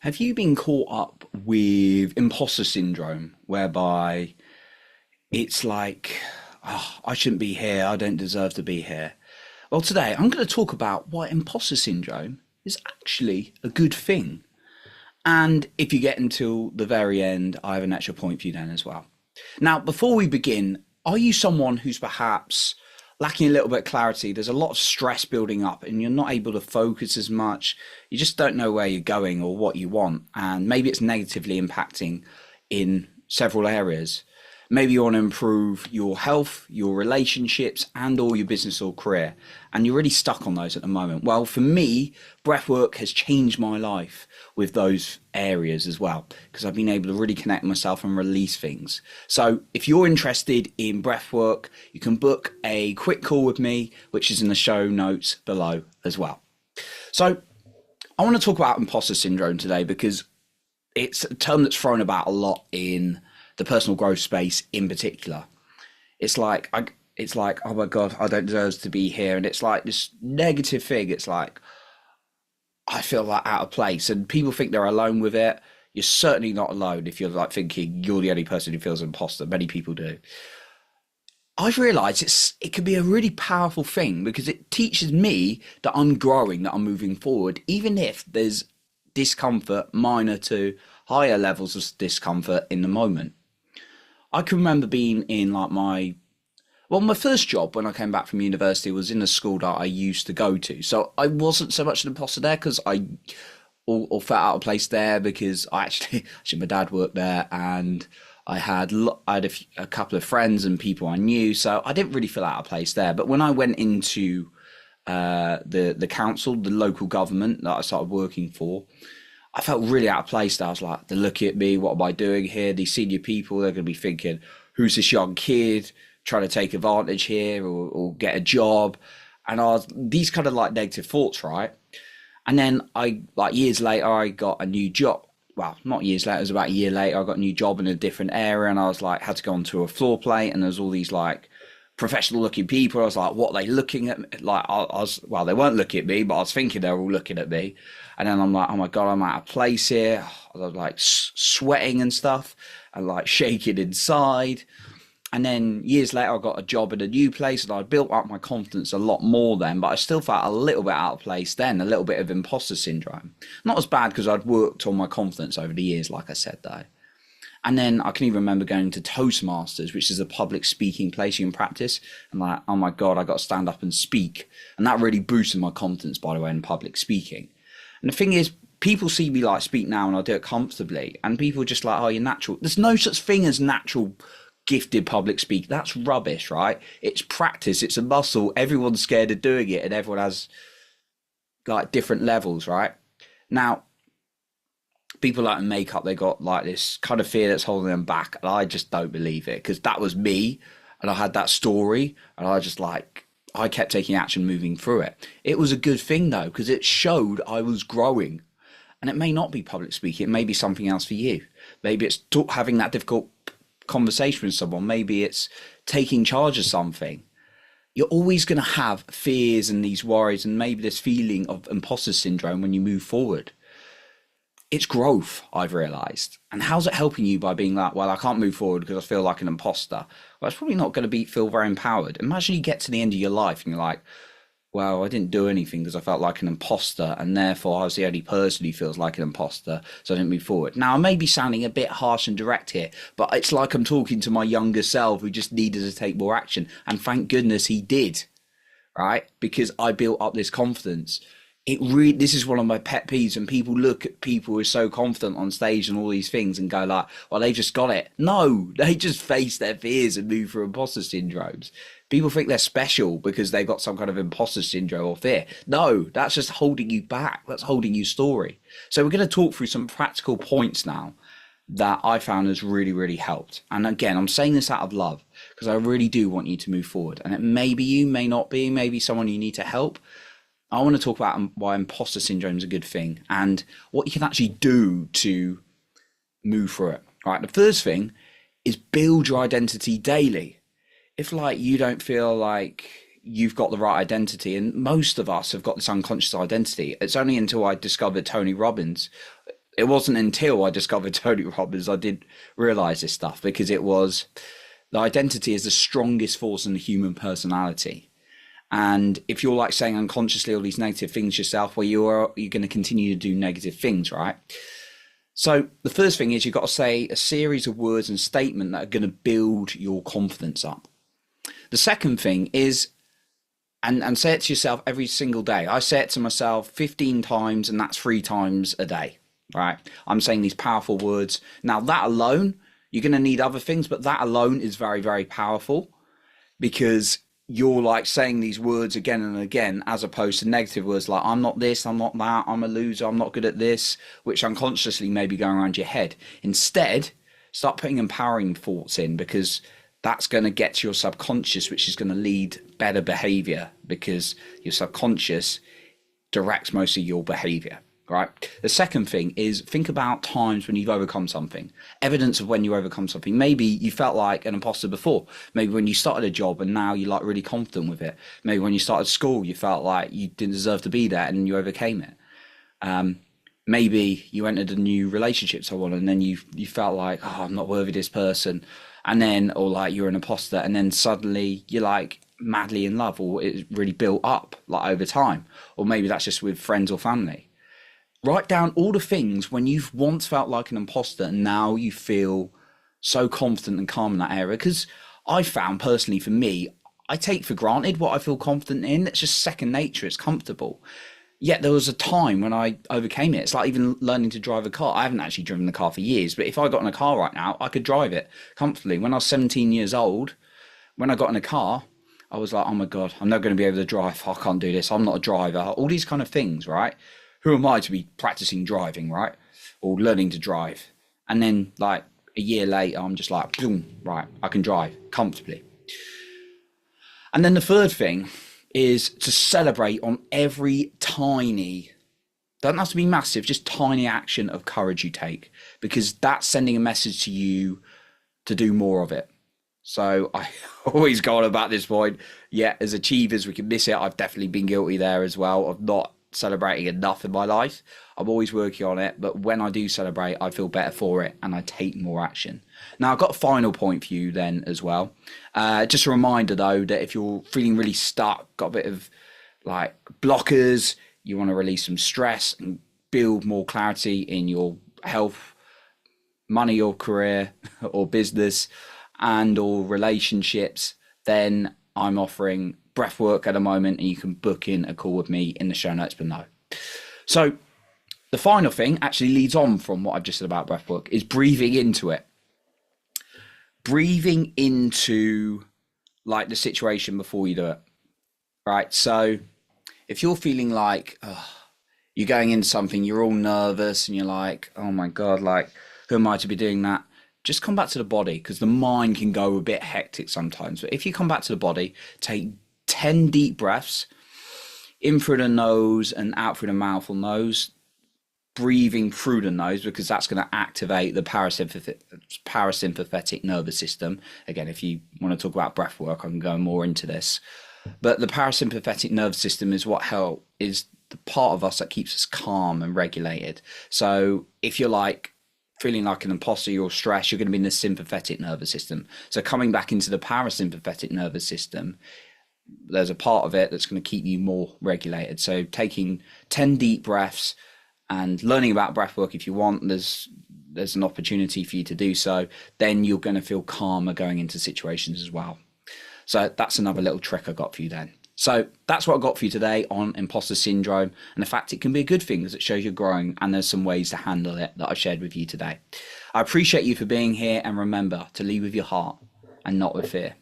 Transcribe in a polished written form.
Have you been caught up with imposter syndrome, whereby it's like, oh, I shouldn't be here, I don't deserve to be here? Well, today I'm going to talk about why imposter syndrome is actually a good thing. And if you get until the very end, I have an extra point for you then as well. Now, before we begin, are you someone who's perhaps lacking a little bit of clarity? There's a lot of stress building up and you're not able to focus as much. You just don't know where you're going or what you want. And maybe it's negatively impacting in several areas. Maybe you want to improve your health, your relationships, and or your business or career. And you're really stuck on those at the moment. Well, for me, breathwork has changed my life with those areas as well, because I've been able to really connect myself and release things. So if you're interested in breathwork, you can book a quick call with me, which is in the show notes below as well. So I want to talk about imposter syndrome today because it's a term that's thrown about a lot in the personal growth space in particular. It's like, oh my God, I don't deserve to be here. And it's like this negative thing. It's like, I feel like out of place and people think they're alone with it. You're certainly not alone if you're like thinking you're the only person who feels imposter. Many people do. I've realized it can be a really powerful thing because it teaches me that I'm growing, that I'm moving forward, even if there's discomfort, minor to higher levels of discomfort in the moment. I can remember being in like my first job when I came back from university was in a school that I used to go to. So I wasn't so much an imposter there because I or felt out of place there because actually my dad worked there and I had a couple of friends and people I knew, so I didn't really feel out of place there. But when I went into the council, the local government that I started working for, I felt really out of place. I was like, they're looking at me, what am I doing here? These senior people, they're going to be thinking, who's this young kid trying to take advantage here or get a job? And these kind of like negative thoughts, right? And then years later, I got a new job. Well, not years later, it was about a year later, I got a new job in a different area and I was like, had to go onto a floor plate and there's all these like professional looking people. I was like, what are they looking at me? Like well, they weren't looking at me, but I was thinking they were all looking at me. And then I'm like, oh my God, I'm out of place here. I was like sweating and stuff and like shaking inside. And then years later, I got a job in a new place and I built up my confidence a lot more then, but I still felt a little bit out of place then, a little bit of imposter syndrome. Not as bad because I'd worked on my confidence over the years, like I said, though. And then I can even remember going to Toastmasters, which is a public speaking place you can practice. And like, oh my God, I got to stand up and speak. And that really boosted my confidence, by the way, in public speaking. And the thing is, people see me like speak now and I do it comfortably. And people are just like, oh, you're natural. There's no such thing as natural gifted public speak. That's rubbish, right? It's practice. It's a muscle. Everyone's scared of doing it and everyone has like different levels, right? Now, people like in makeup, they got like this kind of fear that's holding them back. And I just don't believe it because that was me. And I had that story and I kept taking action moving through it. It was a good thing though, because it showed I was growing. And it may not be public speaking. It may be something else for you. Maybe it's having that difficult conversation with someone. Maybe it's taking charge of something. You're always going to have fears and these worries and maybe this feeling of imposter syndrome when you move forward. It's growth, I've realized. And how's it helping you by being like, well, I can't move forward because I feel like an imposter? Well, it's probably not going to feel very empowered. Imagine you get to the end of your life and you're like, well, I didn't do anything because I felt like an imposter and therefore I was the only person who feels like an imposter, so I didn't move forward. Now, I may be sounding a bit harsh and direct here, but it's like I'm talking to my younger self who just needed to take more action. And thank goodness he did, right? Because I built up this confidence. This is one of my pet peeves when people look at people who are so confident on stage and all these things and go like, well, they just got it. No, they just face their fears and move through imposter syndromes. People think they're special because they've got some kind of imposter syndrome or fear. No, that's just holding you back. That's holding you story. So we're going to talk through some practical points now that I found has really, really helped. And again, I'm saying this out of love because I really do want you to move forward. And it may be you, may not be, maybe someone you need to help. I want to talk about why imposter syndrome is a good thing and what you can actually do to move through it. All right. The first thing is build your identity daily. If like you don't feel like you've got the right identity, and most of us have got this unconscious identity, it's only until I discovered Tony Robbins it wasn't until I discovered Tony Robbins I did realize this stuff, because it was the identity is the strongest force in the human personality. And if you're like saying unconsciously all these negative things yourself, well, you're going to continue to do negative things, right? So the first thing is you've got to say a series of words and statement that are going to build your confidence up. The second thing is, and say it to yourself every single day. I say it to myself 15 times, and that's 3 times a day, right? I'm saying these powerful words. Now that alone, you're going to need other things, but that alone is very, very powerful, because you're like saying these words again and again, as opposed to negative words like I'm not this, I'm not that, I'm a loser, I'm not good at this, which unconsciously may be going around your head. Instead, start putting empowering thoughts in, because that's going to get to your subconscious, which is going to lead better behavior, because your subconscious directs most of your behavior. Right. The second thing is think about times when you've overcome something, evidence of when you overcome something. Maybe you felt like an imposter before. Maybe when you started a job and now you're like really confident with it. Maybe when you started school, you felt like you didn't deserve to be there and you overcame it. Maybe you entered a new relationship, so on, and then you felt like, oh, I'm not worthy of this person. And then, or like you're an imposter, and then suddenly you're like madly in love, or it really built up like over time. Or maybe that's just with friends or family. Write down all the things when you've once felt like an imposter and now you feel so confident and calm in that area. Because I found personally, for me, I take for granted what I feel confident in. It's just second nature. It's comfortable. Yet there was a time when I overcame it. It's like even learning to drive a car. I haven't actually driven the car for years, but if I got in a car right now, I could drive it comfortably. When I was 17 years old, when I got in a car, I was like, oh my God, I'm never going to be able to drive. I can't do this. I'm not a driver. All these kind of things, right? Who am I to be practicing driving, right? Or learning to drive. And then like a year later, I'm just like, boom, right, I can drive comfortably. And then the third thing is to celebrate on every tiny, doesn't have to be massive, just tiny action of courage you take, because that's sending a message to you to do more of it. So I always go on about this point. Yeah, as achievers, we can miss it. I've definitely been guilty there as well of not celebrating enough in my life. I'm always working on it, but when I do celebrate, I feel better for it and I take more action. Now I've got a final point for you then as well. Just a reminder though, that if you're feeling really stuck, got a bit of like blockers, you want to release some stress and build more clarity in your health, money or career or business and or relationships, then I'm offering breathwork at the moment, and you can book in a call with me in the show notes below. So the final thing actually leads on from what I've just said about breathwork, is breathing into it. Breathing into like the situation before you do it, right? So if you're feeling like you're going into something, you're all nervous and you're like, oh my God, like who am I to be doing that? Just come back to the body, because the mind can go a bit hectic sometimes. But if you come back to the body, take 10 deep breaths in through the nose and out through the mouth or nose, breathing through the nose, because that's going to activate the parasympathetic nervous system. Again, if you want to talk about breath work, I can go more into this. But the parasympathetic nervous system is is the part of us that keeps us calm and regulated. So if you're like feeling like an imposter, you're stressed, you're going to be in the sympathetic nervous system. So coming back into the parasympathetic nervous system, there's a part of it that's going to keep you more regulated. So taking 10 deep breaths and learning about breath work, if you want, there's an opportunity for you to do so. Then you're going to feel calmer going into situations as well. So that's another little trick I got for you then. So that's what I got for you today on imposter syndrome, and the fact it can be a good thing because it shows you're growing, and there's some ways to handle it that I've shared with you today. I appreciate you for being here, and remember to lead with your heart and not with fear.